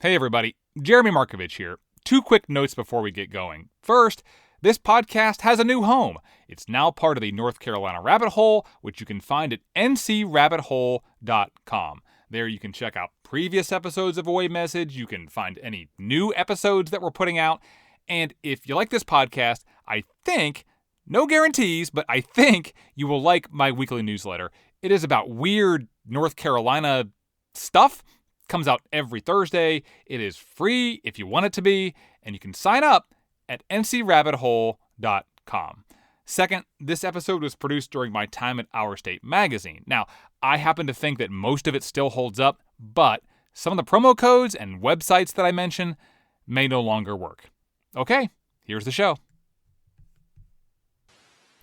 Hey everybody, Jeremy Markovich here. 2 quick notes before we get going. First, this podcast has a new home. It's now part of the North Carolina Rabbit Hole, which you can find at ncrabbithole.com. There you can check out previous episodes of Away Message. You can find any new episodes that we're putting out. And if you like this podcast, I think, no guarantees, but I think you will like my weekly newsletter. It is about weird North Carolina stuff. Comes out every Thursday. It is free if you want it to be, and you can sign up at ncrabbithole.com. Second, this episode was produced during my time at Our State magazine. Now, I happen to think that most of it still holds up, but some of the promo codes and websites that I mention may no longer work. Okay, here's the show.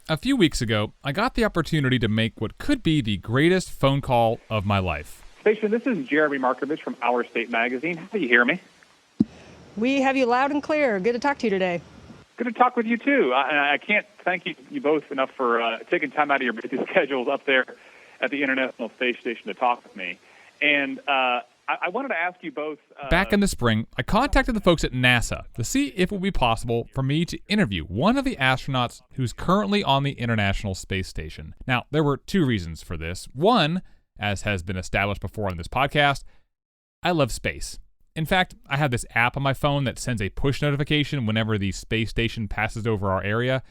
A few weeks ago, I got the opportunity to make what could be the greatest phone call of my life. Station, this is Jeremy Markovich from Our State magazine. How do you hear me? We have you loud and clear. Good to talk to you today. Good to talk with you, too. I can't thank you both enough for taking time out of your busy schedules up there at the International Space Station to talk with me. And I wanted to ask you both... Back in the spring, I contacted the folks at NASA to see if it would be possible for me to interview one of the astronauts who's currently on the International Space Station. Now, there were 2 reasons for this. One, as has been established before on this podcast, I love space. In fact, I have this app on my phone that sends a push notification whenever the space station passes over our area.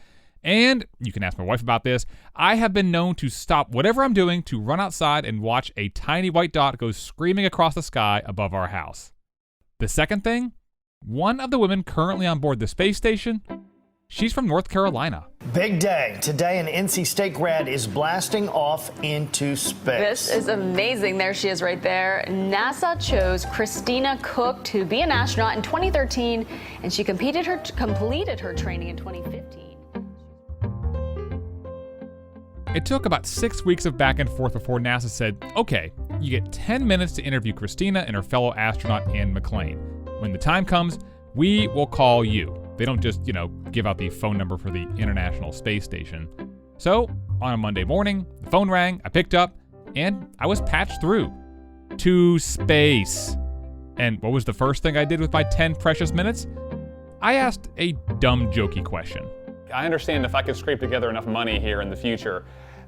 And you can ask my wife about this. I have been known to stop whatever I'm doing to run outside and watch a tiny white dot go screaming across the sky above our house. The second thing, one of the women currently on board the space station, she's from North Carolina. Big day. Today, an NC State grad is blasting off into space. This is amazing. There she is right there. NASA chose Christina Koch to be an astronaut in 2013, and she completed her training in 2015. It took about 6 weeks of back and forth before NASA said, okay, you get 10 minutes to interview Christina and her fellow astronaut Ann McLean. When the time comes, we will call you. They don't just, give out the phone number for the International Space Station. So, on a Monday morning, the phone rang, I picked up, and I was patched through to space. And what was the first thing I did with my 10 precious minutes? I asked a dumb, jokey question. I understand if I could scrape together enough money here in the future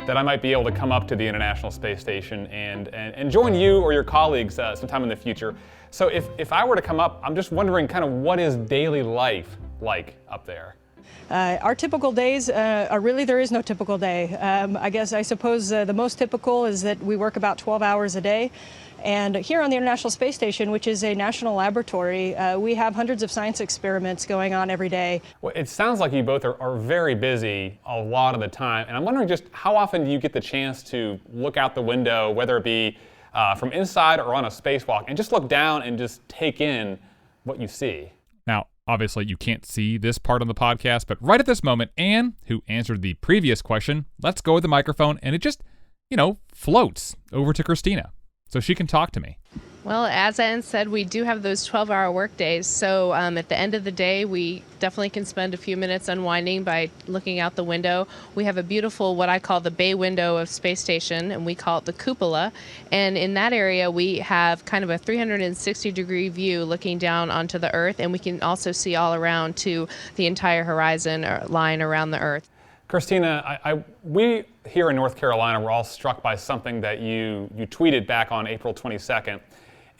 that I might be able to come up to the International Space Station and join you or your colleagues sometime in the future. So if I were to come up, I'm just wondering kind of what is daily life like up there? Our typical days there is no typical day. I suppose the most typical is that we work about 12 hours a day. And here on the International Space Station, which is a national laboratory, we have hundreds of science experiments going on every day. Well, it sounds like you both are very busy a lot of the time. And I'm wondering just how often do you get the chance to look out the window, whether it be from inside or on a spacewalk, and just look down and just take in what you see? Now, obviously, you can't see this part on the podcast, but right at this moment, Ann, who answered the previous question, lets go of the microphone, and it just, floats over to Christina so she can talk to me. Well, as Ann said, we do have those 12-hour work days. So at the end of the day, we definitely can spend a few minutes unwinding by looking out the window. We have a beautiful, what I call the bay window of Space Station, and we call it the cupola. And in that area, we have kind of a 360-degree view looking down onto the Earth, and we can also see all around to the entire horizon or line around the Earth. Christina, we here in North Carolina were all struck by something that you tweeted back on April 22nd.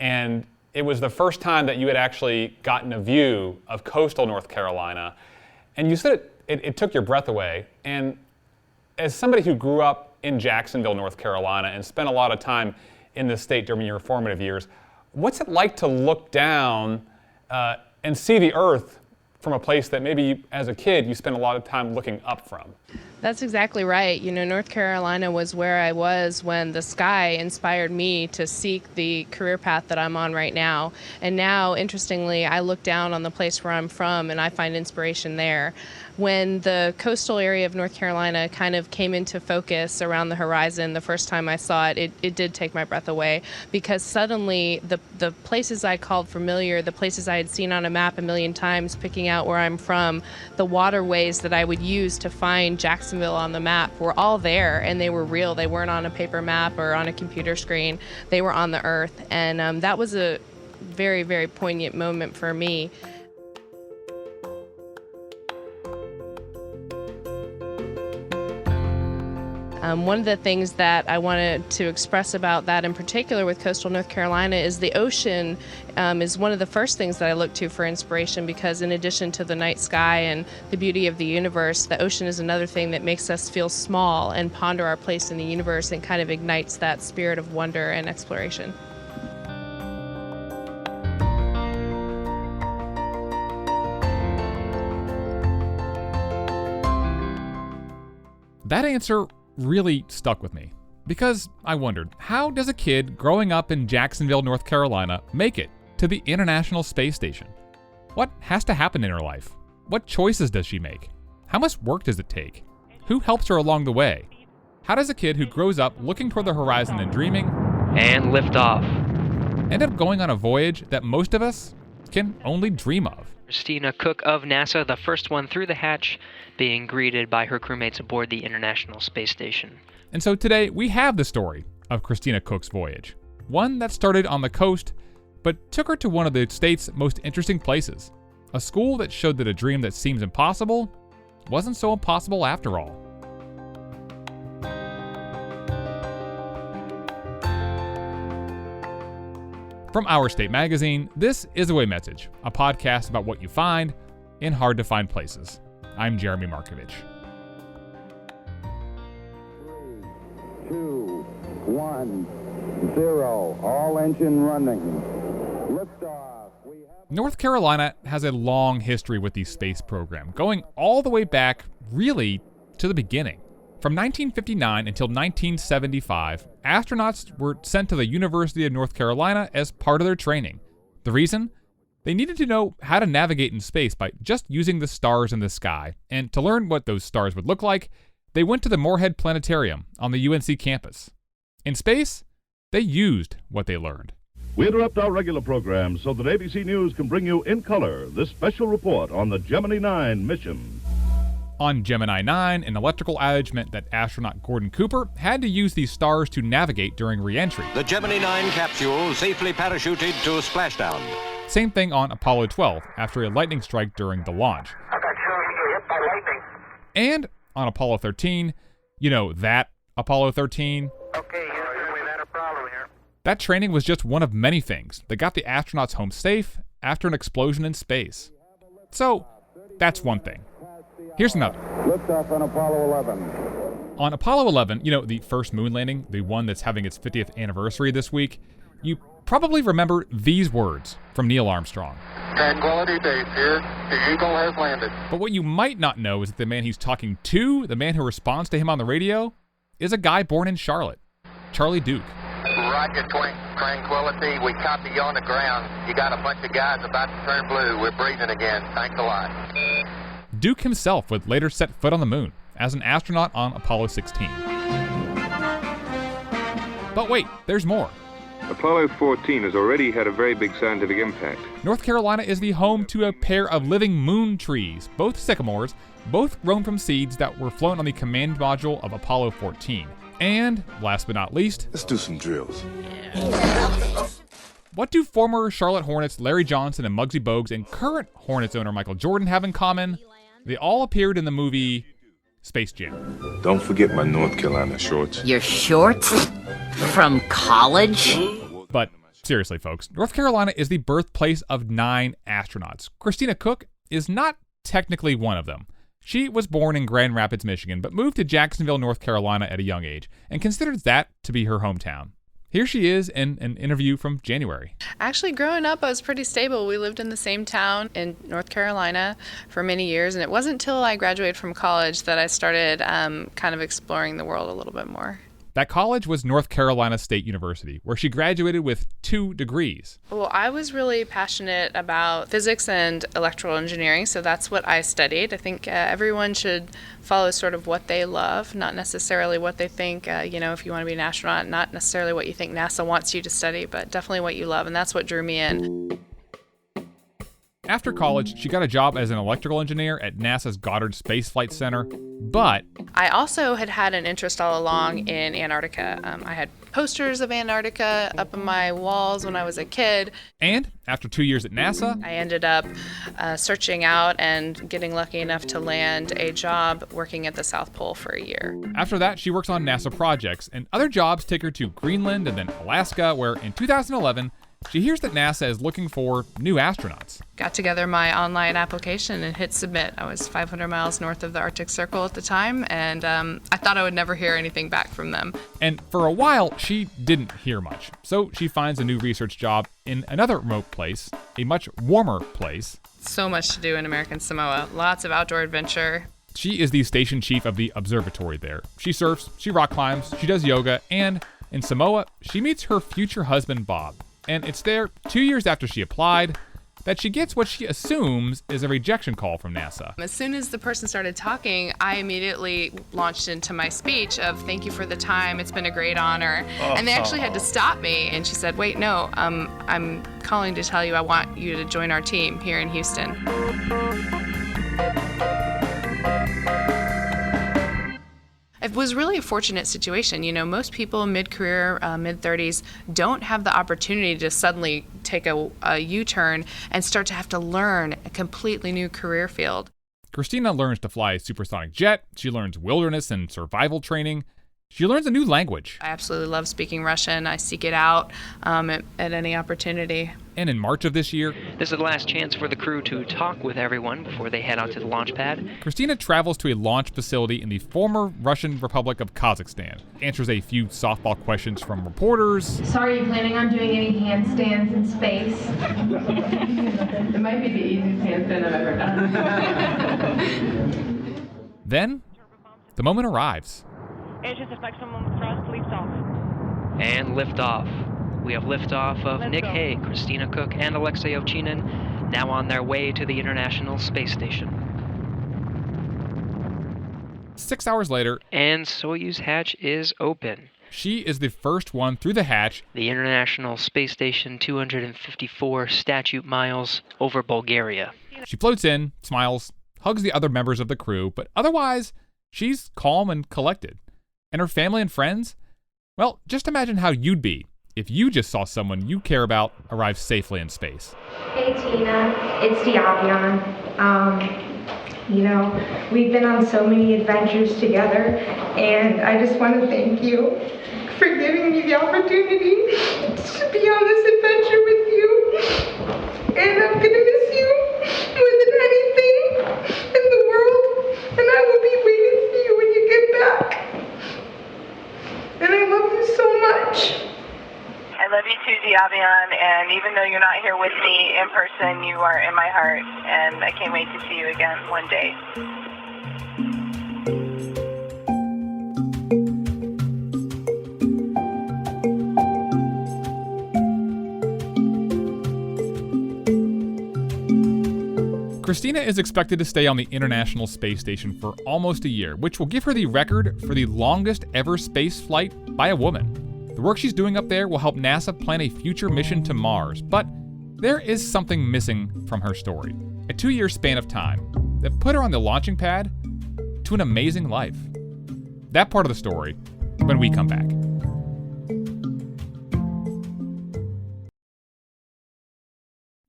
And it was the first time that you had actually gotten a view of coastal North Carolina. And you said it took your breath away. And as somebody who grew up in Jacksonville, North Carolina, and spent a lot of time in the state during your formative years, what's it like to look down and see the Earth from a place that maybe as a kid you spent a lot of time looking up from? That's exactly right. North Carolina was where I was when the sky inspired me to seek the career path that I'm on right now. And now, interestingly, I look down on the place where I'm from and I find inspiration there. When the coastal area of North Carolina kind of came into focus around the horizon the first time I saw it, it did take my breath away, because suddenly the places I called familiar, the places I had seen on a map a million times picking out where I'm from, the waterways that I would use to find Jacksonville on the map were all there, and they were real. They weren't on a paper map or on a computer screen. They were on the Earth, and that was a very, very poignant moment for me. One of the things that I wanted to express about that in particular with coastal North Carolina is the ocean is one of the first things that I look to for inspiration, because in addition to the night sky and the beauty of the universe, the ocean is another thing that makes us feel small and ponder our place in the universe and kind of ignites that spirit of wonder and exploration. That answer really stuck with me, because I wondered, how does a kid growing up in Jacksonville, North Carolina, make it to the International Space Station? What has to happen in her life? What choices does she make? How much work does it take? Who helps her along the way? How does a kid who grows up looking toward the horizon and dreaming, and lift off, end up going on a voyage that most of us can only dream of? Christina Koch of NASA, the first one through the hatch, being greeted by her crewmates aboard the International Space Station. And so today we have the story of Christina Koch's voyage. One that started on the coast, but took her to one of the state's most interesting places. A school that showed that a dream that seems impossible wasn't so impossible after all. From Our State Magazine, this is Away Message, a podcast about what you find in hard-to-find places. I'm Jeremy Markovich. 3, 2, 1, 0. All engine running. Liftoff. North Carolina has a long history with the space program, going all the way back, really, to the beginning. From 1959 until 1975, astronauts were sent to the University of North Carolina as part of their training. The reason? They needed to know how to navigate in space by just using the stars in the sky. And to learn what those stars would look like, they went to the Moorhead Planetarium on the UNC campus. In space, they used what they learned. We interrupt our regular program so that ABC News can bring you in color this special report on the Gemini 9 mission. On Gemini 9, an electrical outage meant that astronaut Gordon Cooper had to use these stars to navigate during re-entry. The Gemini 9 capsule safely parachuted to splashdown. Same thing on Apollo 12 after a lightning strike during the launch. I got you hit by lightning. And on Apollo 13, you know that Apollo 13. Okay, Houston, we've had a problem here. That training was just one of many things that got the astronauts home safe after an explosion in space. So, that's one thing. Here's another. Liftoff on Apollo 11. On Apollo 11, you know, the first moon landing, the one that's having its 50th anniversary this week, you probably remember these words from Neil Armstrong. Tranquility Base here. The Eagle has landed. But what you might not know is that the man he's talking to, the man who responds to him on the radio, is a guy born in Charlotte, Charlie Duke. Roger, Tranquility. We copy you on the ground. You got a bunch of guys about to turn blue. We're breathing again. Thanks a lot. Duke himself would later set foot on the moon as an astronaut on Apollo 16. But wait, there's more. Apollo 14 has already had a very big scientific impact. North Carolina is the home to a pair of living moon trees, both sycamores, both grown from seeds that were flown on the command module of Apollo 14. And, last but not least, let's do some drills. What do former Charlotte Hornets Larry Johnson and Muggsy Bogues and current Hornets owner Michael Jordan have in common? They all appeared in the movie Space Jam. Don't forget my North Carolina shorts. Your shorts? From college? But seriously, folks, North Carolina is the birthplace of 9 astronauts. Christina Koch is not technically one of them. She was born in Grand Rapids, Michigan, but moved to Jacksonville, North Carolina at a young age, and considers that to be her hometown. Here she is in an interview from January. Actually, growing up, I was pretty stable. We lived in the same town in North Carolina for many years, and it wasn't until I graduated from college that I started kind of exploring the world a little bit more. That college was North Carolina State University, where she graduated with 2 degrees. Well, I was really passionate about physics and electrical engineering, so that's what I studied. I think everyone should follow sort of what they love, not necessarily what they think, if you want to be an astronaut, not necessarily what you think NASA wants you to study, but definitely what you love, and that's what drew me in. After college, she got a job as an electrical engineer at NASA's Goddard Space Flight Center, but I also had an interest all along in Antarctica. I had posters of Antarctica up on my walls when I was a kid. And after 2 years at NASA, I ended up searching out and getting lucky enough to land a job working at the South Pole for a year. After that, she works on NASA projects, and other jobs take her to Greenland and then Alaska, where in 2011, she hears that NASA is looking for new astronauts. Got together my online application and hit submit. I was 500 miles north of the Arctic Circle at the time, and I thought I would never hear anything back from them. And for a while, she didn't hear much. So she finds a new research job in another remote place, a much warmer place. So much to do in American Samoa. Lots of outdoor adventure. She is the station chief of the observatory there. She surfs, she rock climbs, she does yoga, and in Samoa, she meets her future husband, Bob. And it's there, 2 years after she applied, that she gets what she assumes is a rejection call from NASA. As soon as the person started talking, I immediately launched into my speech of thank you for the time, it's been a great honor. And they actually had to stop me, and she said, wait, no, I'm calling to tell you I want you to join our team here in Houston. It was really a fortunate situation. You know, most people mid-career, mid-30s, don't have the opportunity to suddenly take a U-turn and start to have to learn a completely new career field. Christina learns to fly a supersonic jet. She learns wilderness and survival training. She learns a new language. I absolutely love speaking Russian. I seek it out at any opportunity. And in March of this year, this is the last chance for the crew to talk with everyone before they head out to the launch pad. Christina travels to a launch facility in the former Russian Republic of Kazakhstan, answers a few softball questions from reporters. So are you planning on doing any handstands in space? It might be the easiest handstand I've ever done. Then, the moment arrives. Engines effect someone thrust, leaps off. And liftoff. We have liftoff of Nick Hague, Christina Koch, and Alexei Ovchinin, now on their way to the International Space Station. 6 hours later, and Soyuz hatch is open. She is the first one through the hatch. The International Space Station, 254 statute miles over Bulgaria. She floats in, smiles, hugs the other members of the crew, but otherwise, she's calm and collected. And her family and friends? Well, just imagine how you'd be if you just saw someone you care about arrive safely in space. Hey Tina, it's Diavion. You know, we've been on so many adventures together, and I just want to thank you for giving me the opportunity to be on this adventure with you. And I'm going to miss you more than anything in the world, and I will be waiting for you when you get back. And I love you so much. I love you too, Diavion, and even though you're not here with me in person, you are in my heart, and I can't wait to see you again one day. Christina is expected to stay on the International Space Station for almost a year, which will give her the record for the longest ever space flight by a woman. The work she's doing up there will help NASA plan a future mission to Mars, but there is something missing from her story. A 2-year span of time that put her on the launching pad to an amazing life. That part of the story when we come back.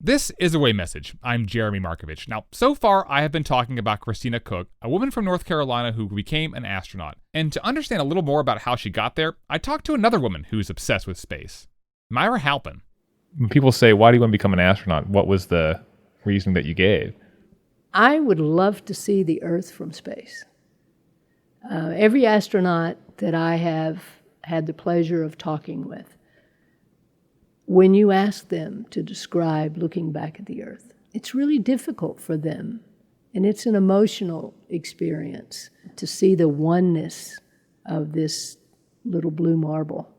This is Away Message. I'm Jeremy Markovich. Now, so far I have been talking about Christina Koch, a woman from North Carolina who became an astronaut. And to understand a little more about how she got there, I talked to another woman who's obsessed with space, Myra Halpin. When people say, why do you want to become an astronaut? What was the reason that you gave? I would love to see the Earth from space. Every astronaut that I have had the pleasure of talking with, when you ask them to describe looking back at the Earth, it's really difficult for them. And it's an emotional experience to see the oneness of this little blue marble.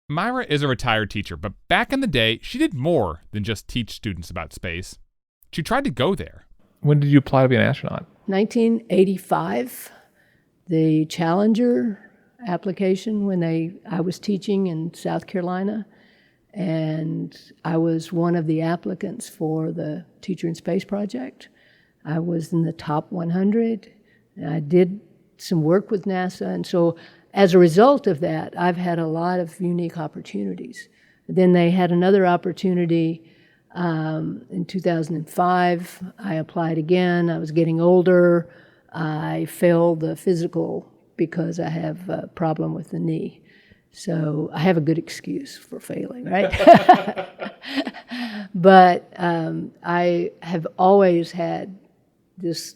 Myra is a retired teacher, but back in the day, she did more than just teach students about space. She tried to go there. When did you apply to be an astronaut? 1985, the Challenger application when I was teaching in South Carolina. And I was one of the applicants for the Teacher in Space project. I was in the top 100. And I did some work with NASA, and so as a result of that, I've had a lot of unique opportunities. Then they had another opportunity in 2005. I applied again. I was getting older. I failed the physical because I have a problem with the knee. So I have a good excuse for failing, right? But I have always had this,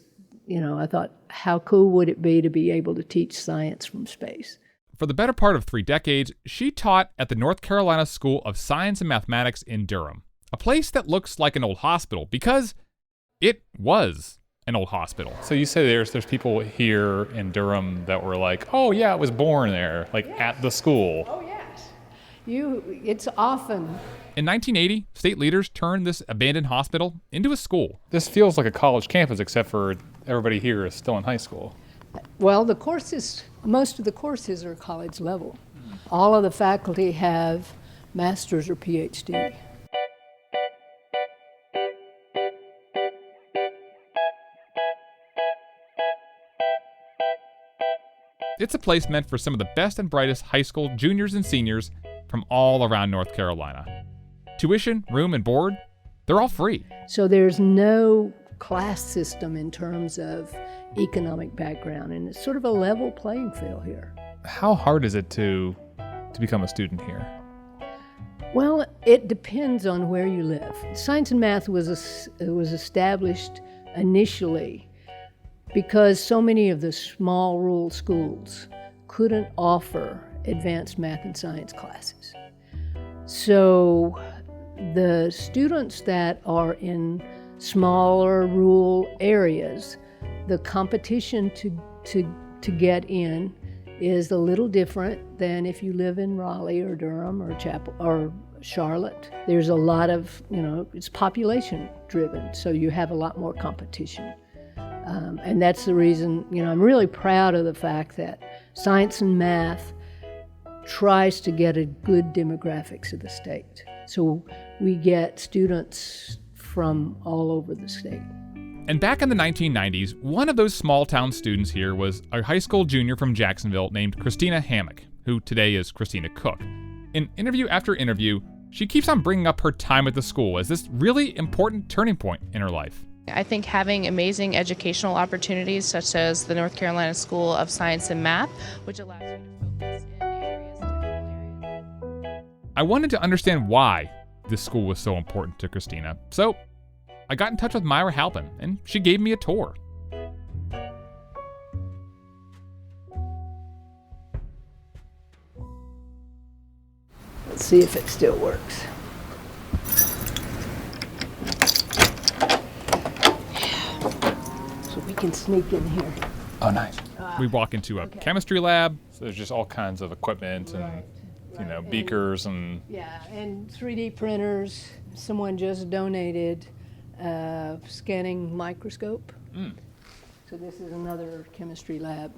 I thought, how cool would it be to be able to teach science from space? For the better part of 3 decades, she taught at the North Carolina School of Science and Mathematics in Durham, a place that looks like an old hospital because it was an old hospital. So you say there's people here in Durham that were like, oh yeah, I was born there, like at the school. Oh yes. It's often. In 1980, state leaders turned this abandoned hospital into a school. This feels like a college campus, except for everybody here is still in high school. Well, most of the courses are college level. All of the faculty have master's or PhD. It's a place meant for some of the best and brightest high school juniors and seniors from all around North Carolina. Tuition, room, and board, they're all free. So there's no class system in terms of economic background, and it's sort of a level playing field here. How hard is it to become a student here? Well, it depends on where you live. Science and math was established initially because so many of the small rural schools couldn't offer advanced math and science classes. So the students that are in smaller rural areas, the competition to get in is a little different than if you live in Raleigh or Durham or Chapel or Charlotte. There's a lot of, it's population driven, so you have a lot more competition. And that's the reason, I'm really proud of the fact that science and math tries to get a good demographics of the state. So we get students from all over the state. And back in the 1990s, one of those small town students here was a high school junior from Jacksonville named Christina Koch, who today is Christina Koch. In interview after interview, she keeps on bringing up her time at the school as this really important turning point in her life. I think having amazing educational opportunities such as the North Carolina School of Science and Math, which allows you to focus in areas, technical areas. I wanted to understand why this school was so important to Christina, so I got in touch with Myra Halpin, and she gave me a tour. Let's see if it still works. So we can sneak in here. Oh, nice. We walk into a chemistry lab. So there's just all kinds of equipment and, beakers and... Yeah, and 3D printers. Someone just donated a scanning microscope. So this is another chemistry lab.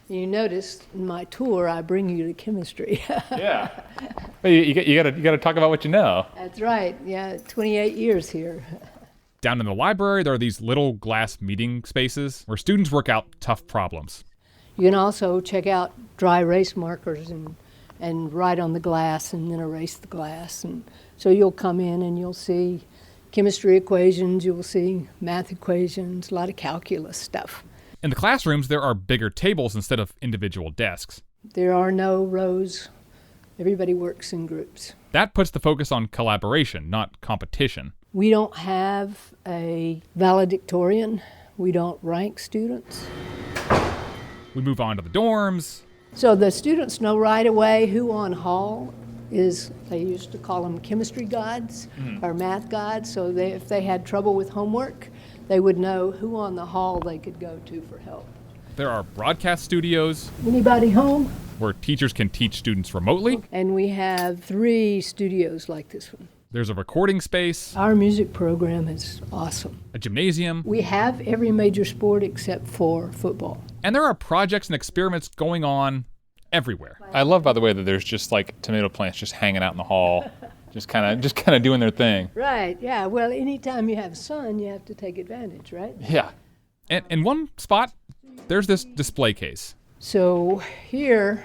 You notice in my tour, I bring you to chemistry. Yeah. Well, you got to talk about what you know. That's right. Yeah, 28 years here. Down in the library, there are these little glass meeting spaces where students work out tough problems. You can also check out dry erase markers and write on the glass and then erase the glass. And so you'll come in and you'll see chemistry equations, you'll see math equations, a lot of calculus stuff. In the classrooms, there are bigger tables instead of individual desks. There are no rows. Everybody works in groups. That puts the focus on collaboration, not competition. We don't have a valedictorian. We don't rank students. We move on to the dorms. So the students know right away who on hall is, they used to call them chemistry gods or math gods. So if they had trouble with homework, they would know who on the hall they could go to for help. There are broadcast studios. Anybody home? Where teachers can teach students remotely. And we have 3 studios like this one. There's a recording space. Our music program is awesome. A gymnasium. We have every major sport except for football. And there are projects and experiments going on everywhere. I love, by the way, that there's just like tomato plants just hanging out in the hall, just kind of doing their thing. Right, yeah. Well, anytime you have sun, you have to take advantage, right? Yeah. And in one spot, there's this display case. So here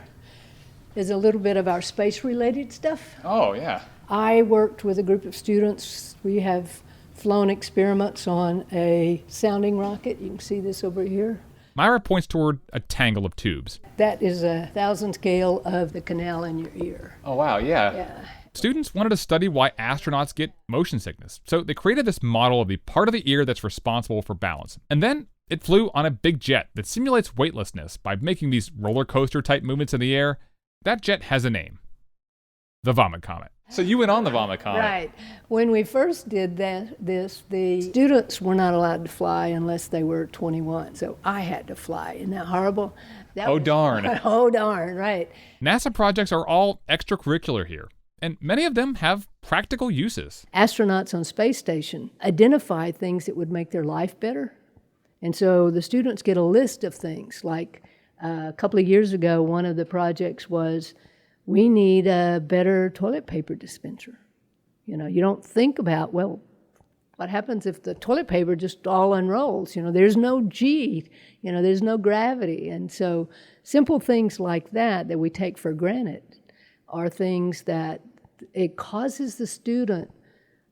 is a little bit of our space-related stuff. Oh, yeah. I worked with a group of students. We have flown experiments on a sounding rocket. You can see this over here. Myra points toward a tangle of tubes. That is a 1,000 scale of the canal in your ear. Oh, wow, yeah. Yeah. Students wanted to study why astronauts get motion sickness, so they created this model of the part of the ear that's responsible for balance. And then it flew on a big jet that simulates weightlessness by making these roller coaster type movements in the air. That jet has a name. The Vomit Comet. So you went on the Vomit Comet. Right. When we first did this, the students were not allowed to fly unless they were 21. So I had to fly. Isn't that horrible? Darn. Oh, darn, right. NASA projects are all extracurricular here, and many of them have practical uses. Astronauts on space station identify things that would make their life better. And so the students get a list of things. Like a couple of years ago, one of the projects was, we need a better toilet paper dispenser. You know, you don't think about, well, what happens if the toilet paper just all unrolls? You know, there's no G, you know, there's no gravity. And so simple things like that we take for granted are things that it causes the student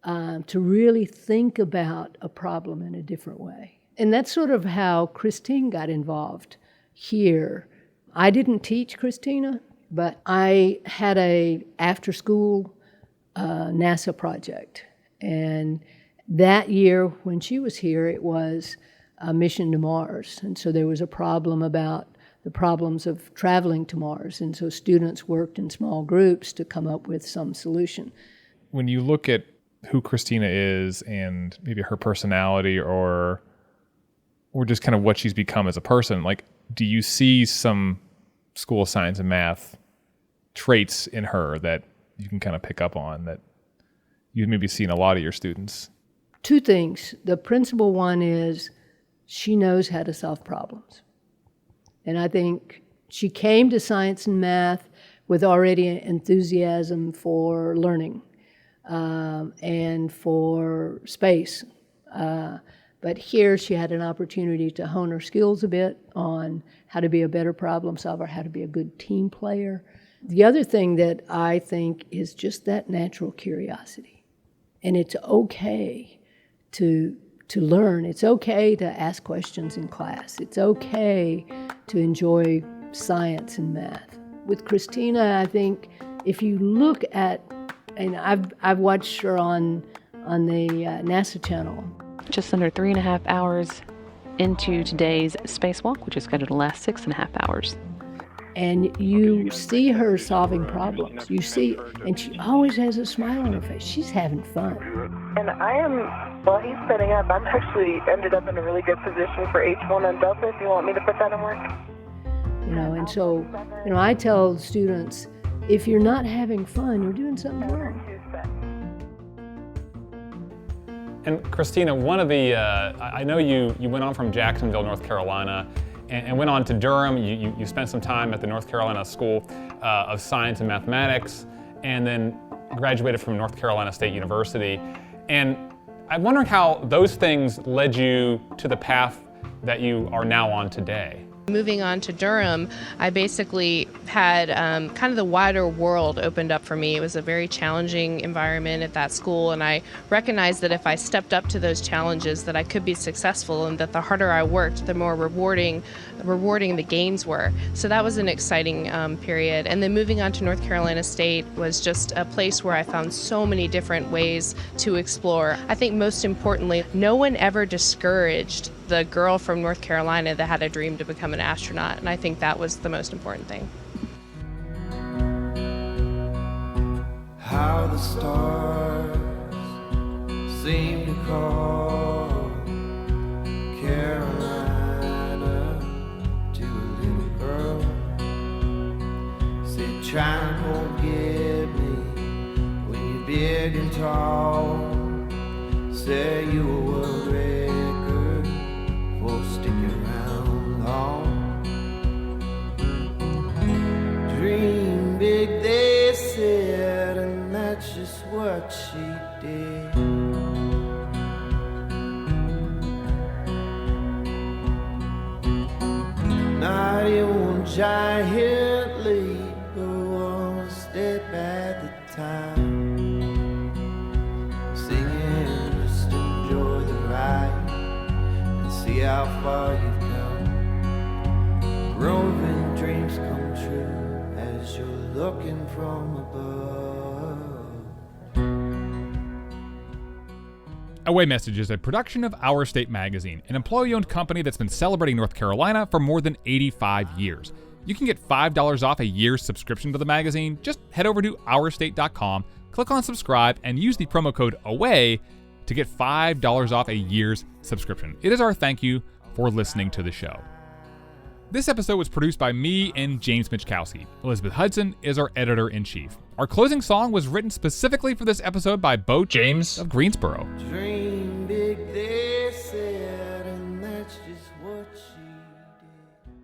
to really think about a problem in a different way. And that's sort of how Christine got involved here. I didn't teach Christina, but I had a after-school NASA project. And that year when she was here, it was a mission to Mars. And so there was a problem about the problems of traveling to Mars. And so students worked in small groups to come up with some solution. When you look at who Christina is and maybe her personality or just kind of what she's become as a person, like, do you see some School of Science and Math traits in her that you can kind of pick up on that you've maybe seen a lot of your students? Two things. The principal one is she knows how to solve problems. And I think she came to science and math with already an enthusiasm for learning and for space. But here she had an opportunity to hone her skills a bit on how to be a better problem solver, how to be a good team player. The other thing that I think is just that natural curiosity. And it's okay to learn. It's okay to ask questions in class. It's okay to enjoy science and math. With Christina, I think if you look at, and I've watched her on the NASA channel. Just under 3.5 hours into today's spacewalk, which is scheduled to last 6.5 hours. And you see her solving problems. You see, and she always has a smile on her face. She's having fun. And while he's setting up, I'm actually ended up in a really good position for H1 on Delta, if you want me to put that in work. You know, and so, you know, I tell students, if you're not having fun, you're doing something wrong. And Christina, one of the, I know you went on from Jacksonville, North Carolina, and went on to Durham. You spent some time at the North Carolina School of Science and Mathematics, and then graduated from North Carolina State University. And I'm wondering how those things led you to the path that you are now on today. Moving on to Durham, I basically had kind of the wider world opened up for me. It was a very challenging environment at that school, and I recognized that if I stepped up to those challenges that I could be successful, and that the harder I worked, the more rewarding the gains were. So that was an exciting period. And then moving on to North Carolina State was just a place where I found so many different ways to explore. I think most importantly, no one ever discouraged the girl from North Carolina that had a dream to become an astronaut, and I think that was the most important thing. How the stars seem to call Carolina to a little girl. Say, try and forgive me when you're big and tall. Say you were world record for sticking around long. Dream big, they said, and that's just what she did. Not even one giant leap, but time. Singing, just enjoy the ride and see how far you've come. Roving dreams come true as you're looking from above. Away Message is a production of Our State Magazine, an employee-owned company that's been celebrating North Carolina for more than 85 years. You can get $5 off a year's subscription to the magazine. Just head over to ourstate.com, click on subscribe, and use the promo code AWAY to get $5 off a year's subscription. It is our thank you for listening to the show. This episode was produced by me and James Michkowski. Elizabeth Hudson is our editor-in-chief. Our closing song was written specifically for this episode by Bo James of Greensboro. Dream big, they said, and that's just what she did.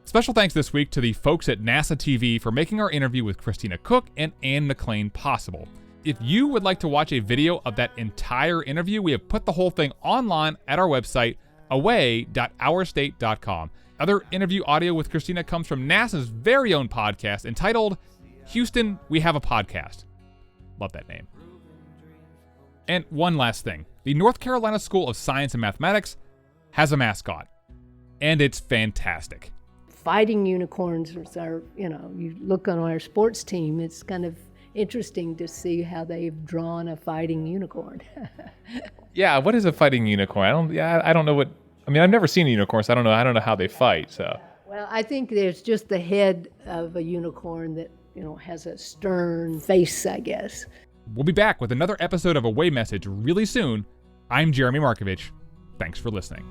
Special thanks this week to the folks at NASA TV for making our interview with Christina Koch and Ann McLean possible. If you would like to watch a video of that entire interview, we have put the whole thing online at our website, away.ourstate.com. Other interview audio with Christina comes from NASA's very own podcast entitled Houston, We Have a Podcast. Love that name. And one last thing. The North Carolina School of Science and Mathematics has a mascot, and it's fantastic. Fighting unicorns are, you look on our sports team, it's kind of interesting to see how they've drawn a fighting unicorn. Yeah, what is a fighting unicorn? I don't know what. I mean, I've never seen a unicorn, so I don't know how they fight. So. Well, I think there's just the head of a unicorn that has a stern face, I guess. We'll be back with another episode of Away Message really soon. I'm Jeremy Markovich. Thanks for listening.